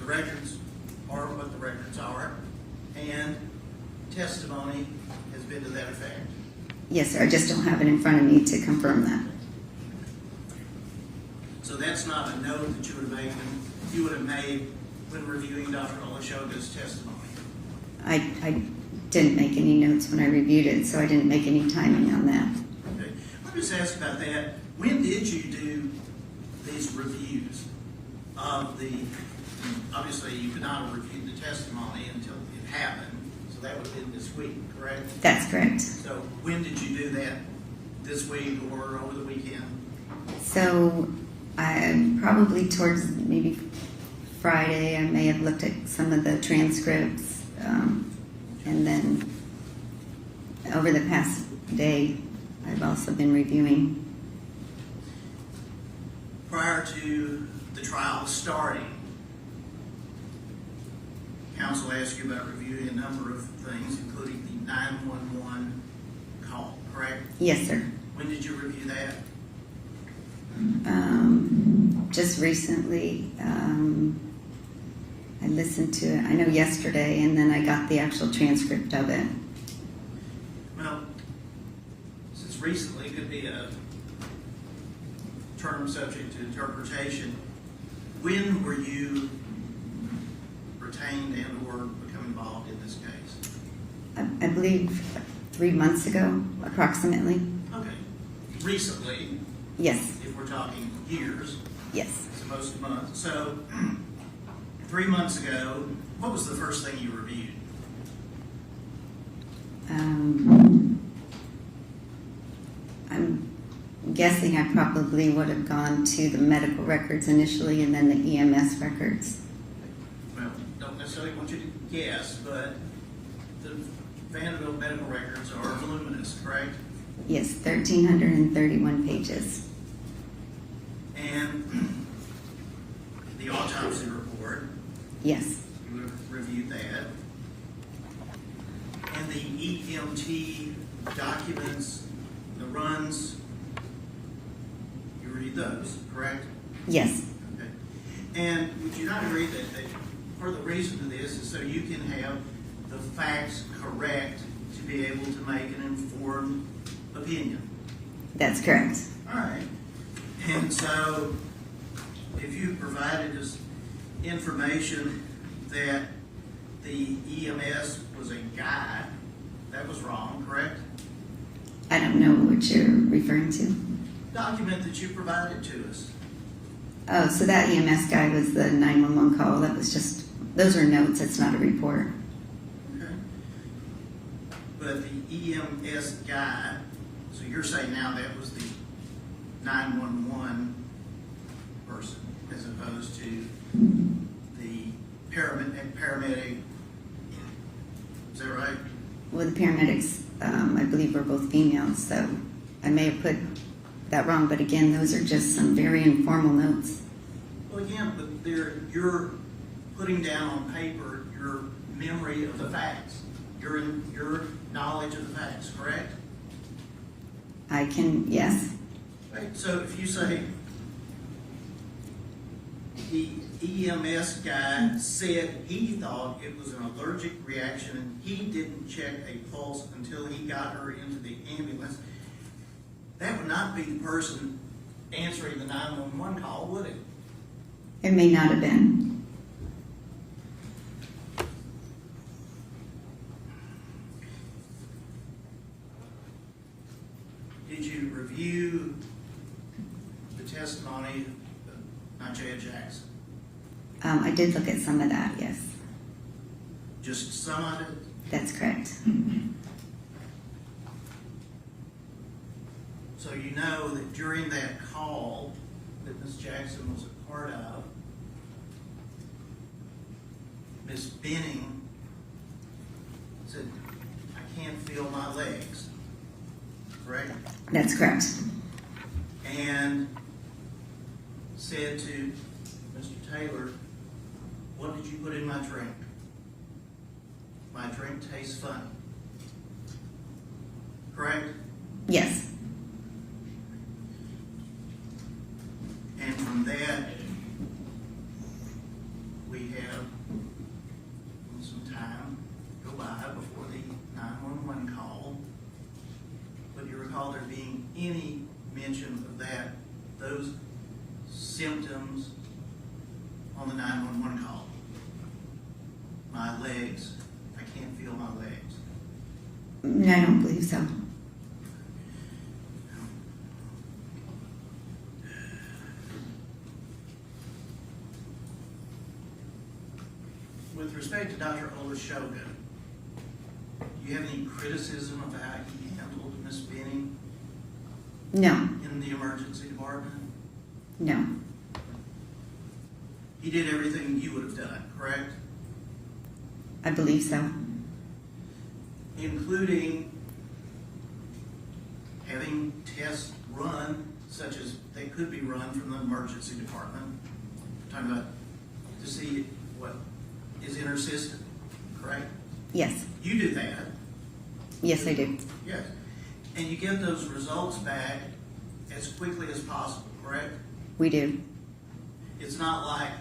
the records are what the records are, and testimony has been to that effect. Yes, sir. I just don't have it in front of me to confirm that. So that's not a note that you would have made when reviewing Dr. Olashoga's testimony. I didn't make any notes when I reviewed it, so I didn't make any timing on that. Okay. Let me just ask about that. When did you do these reviews of obviously you could not have reviewed the testimony until it happened, so that would have been this week, correct? That's correct. So when did you do that? This week or over the weekend? So probably towards maybe Friday, I may have looked at some of the transcripts, and then over the past day, I've also been reviewing. Prior to the trial starting, counsel asked you about reviewing a number of things, including the 911 call, correct? Yes, sir. When did you review that? Just recently, I listened to it, I know yesterday, and then I got the actual transcript of it. Well, since recently could be a term subject to interpretation, when were you retained and or become involved in this case? I believe 3 months ago, approximately. Okay. Recently, Yes. if we're talking years, Yes. as opposed to months. So 3 months ago, what was the first thing you reviewed? I'm guessing I probably would have gone to the medical records initially and then the EMS records. Well, don't necessarily want you to guess, but the Vanderbilt medical records are voluminous, correct? Yes, 1,331 pages. And the autopsy report, Yes. you would have reviewed that. And the EMT documents, the runs, you read those, correct? Yes. Okay. And would you not agree that part of the reason for this is so you can have the facts correct to be able to make an informed opinion? That's correct. All right. And so if you provided us information that the EMS was a guy, that was wrong, correct? I don't know what you're referring to. Document that you provided to us. Oh, so that EMS guy was the 911 call. That was just, those are notes. It's not a report. Okay. But the EMS guy, so you're saying now that was the 911 person as opposed to the paramedic. Is that right? Well, the paramedics, I believe, were both females, so I may have put that wrong. But again, those are just some very informal notes. Well, again, but you're putting down on paper your memory of the facts, your knowledge of the facts, correct? I can, yes. Right. So if you say the EMS guy said he thought it was an allergic reaction and he didn't check a pulse until he got her into the ambulance, that would not be the person answering the 911 call, would it? It may not have been. Did you review the testimony of Najee Jackson? I did look at some of that, yes. Just some of it? That's correct. So you know that during that call that Ms. Jackson was a part of, Ms. Benning said, "I can't feel my legs," correct? That's correct. And said to Mr. Taylor, "What did you put in my drink? My drink tastes funny." Correct? Yes. And from that, we have some time go by before the 911 call. But do you recall there being any mention of those symptoms on the 911 call? My legs, I can't feel my legs. No, I don't believe so. With respect to Dr. Olashoga, do you have any criticism of how he handled Miss Benning No, in the emergency department? no. He did everything you would have done, correct? I believe so. Including having tests run, such as they could be run from the emergency department. We're talking about to see what is in her system, correct? Yes. You do that, Yes, I do. yes. And you get those results back as quickly as possible, correct? We do. It's not like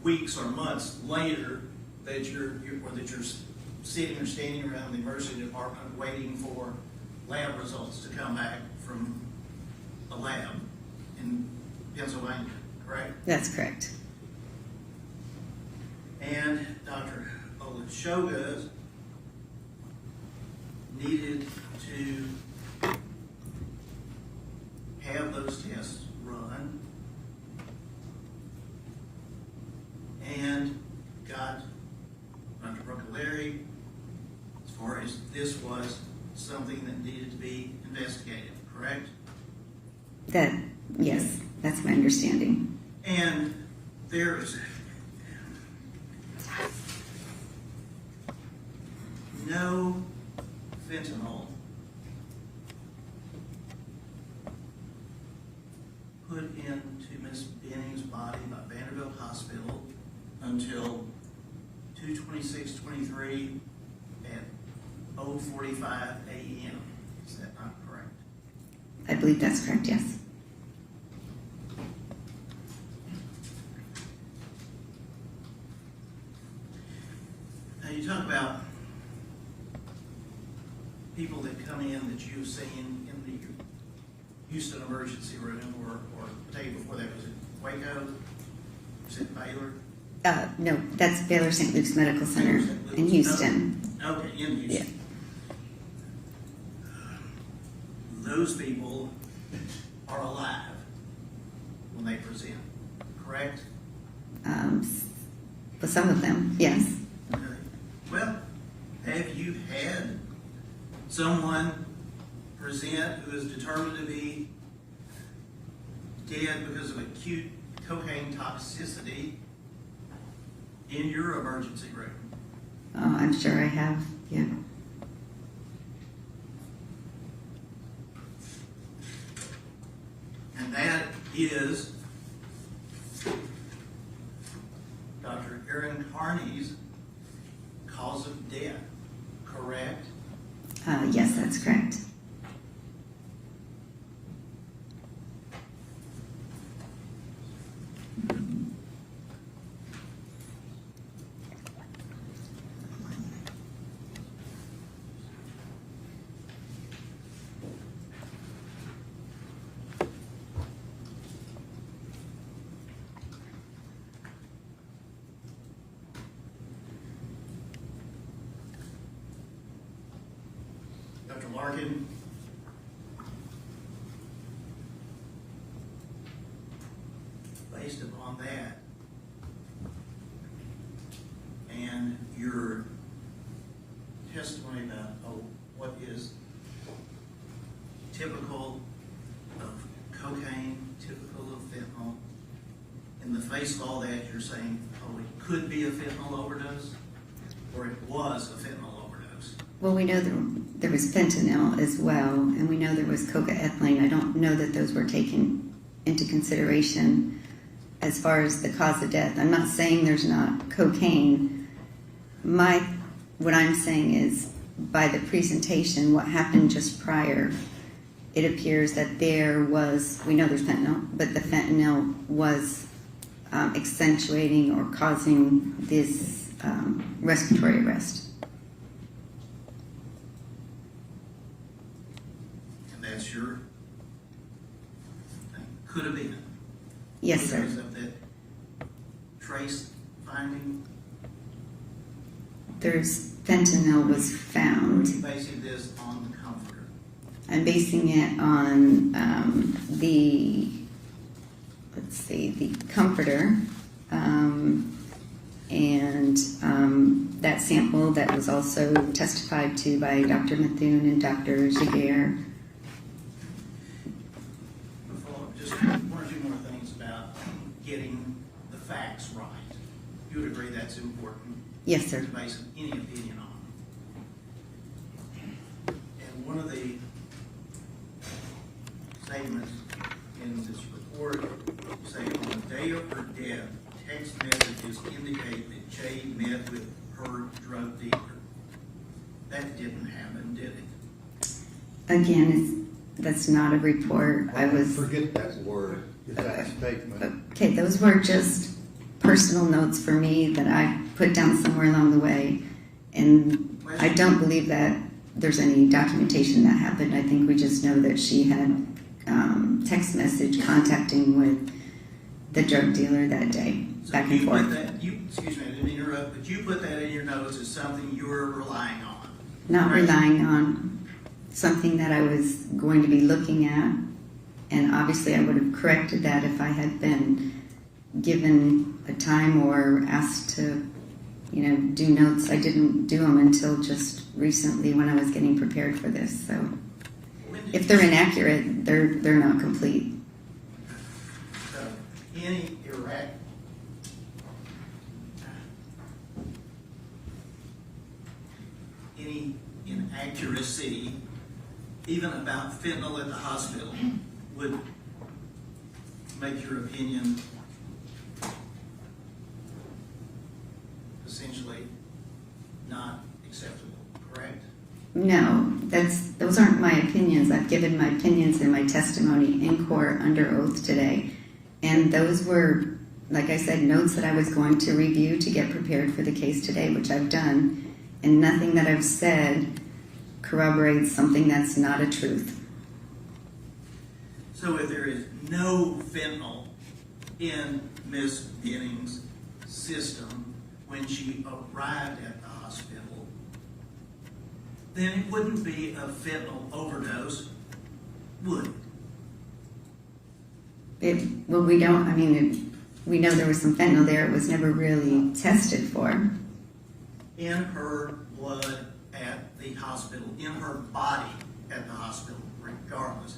weeks or months later that you're sitting or standing around the emergency department waiting for lab results to come back from a lab in Pennsylvania, correct? That's correct. And Dr. Olashoga needed to have those tests run and got Dr. Broccolari as far as this was something that needed to be investigated, correct? Yes, that's my understanding. And there is no fentanyl put into Miss Benning's body by Vanderbilt Hospital until 2/26/23 at 0:45 a.m. Is that not correct? I believe that's correct, yes. Now you talk about people that come in that you've seen in the Houston emergency room or the day before that, was it Waco? Was it Baylor? No, that's Baylor St. Luke's Medical Center in Houston. Okay, in Houston. Those people are alive when they present, correct? For some of them, yes. Okay. Well, have you had someone present who is determined to be dead because of acute cocaine toxicity in your emergency room? Oh, I'm sure I have, yeah. And that is Dr. Aaron Carney's cause of death, correct? Yes, that's correct. Dr. Larkin, based upon that and your testimony about what is typical of cocaine, typical of fentanyl, in the face of all that, you're saying, oh, it could be a fentanyl overdose, or it was a fentanyl overdose? Well, we know there was fentanyl as well, and we know there was cocaethylene. I don't know that those were taken into consideration as far as the cause of death. I'm not saying there's not cocaine. What I'm saying is, by the presentation, what happened just prior, it appears that there was, we know there's fentanyl, but the fentanyl was accentuating or causing this respiratory arrest. And that's your thing. Could have been. Yes, sir. Because of that trace finding. There's fentanyl was Are found. you basing this on the comforter? I'm basing it on the comforter, and that sample that was also testified to by Dr. Methune and Dr. Jaguar. Just one or two more things about getting the facts right. You would agree that's important? Yes, sir. To base any opinion on. And one of the statements in this report say on the day of her death, text messages indicate that Jade met with her drug dealer. That didn't happen, did it? Again, that's not a report. I was Forget that word. Is that a statement? okay. Those were just personal notes for me that I put down somewhere along the way, and I don't believe that there's any documentation that happened. I think we just know that she had text message contacting with the drug dealer that day, So back and you put forth. that, excuse me, I didn't interrupt, but you put that in your notes as something you were relying on. Not Right. relying on something that I was going to be looking at, and obviously I would have corrected that if I had been given a time or asked to, do notes. I didn't do them until just recently when I was getting prepared for this. So When did if you- they're inaccurate, they're not complete. So, any inaccuracy, even about fentanyl at the hospital, would make your opinion essentially not acceptable, correct? No, those aren't my opinions. I've given my opinions in my testimony in court under oath today. And those were, like I said, notes that I was going to review to get prepared for the case today, which I've done. And nothing that I've said corroborates something that's not a truth. So if there is no fentanyl in Miss Benning's system when she arrived at the hospital, then it wouldn't be a fentanyl overdose, would it? We know there was some fentanyl there. It was never really tested for. In her blood at the hospital, in her body at the hospital, regardless,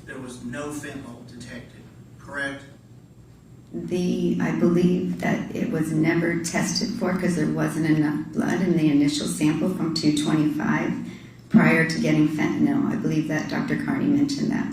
there was no fentanyl detected, correct? I believe that it was never tested for because there wasn't enough blood in the initial sample from 225 prior to getting fentanyl. I believe that Dr. Carney mentioned that.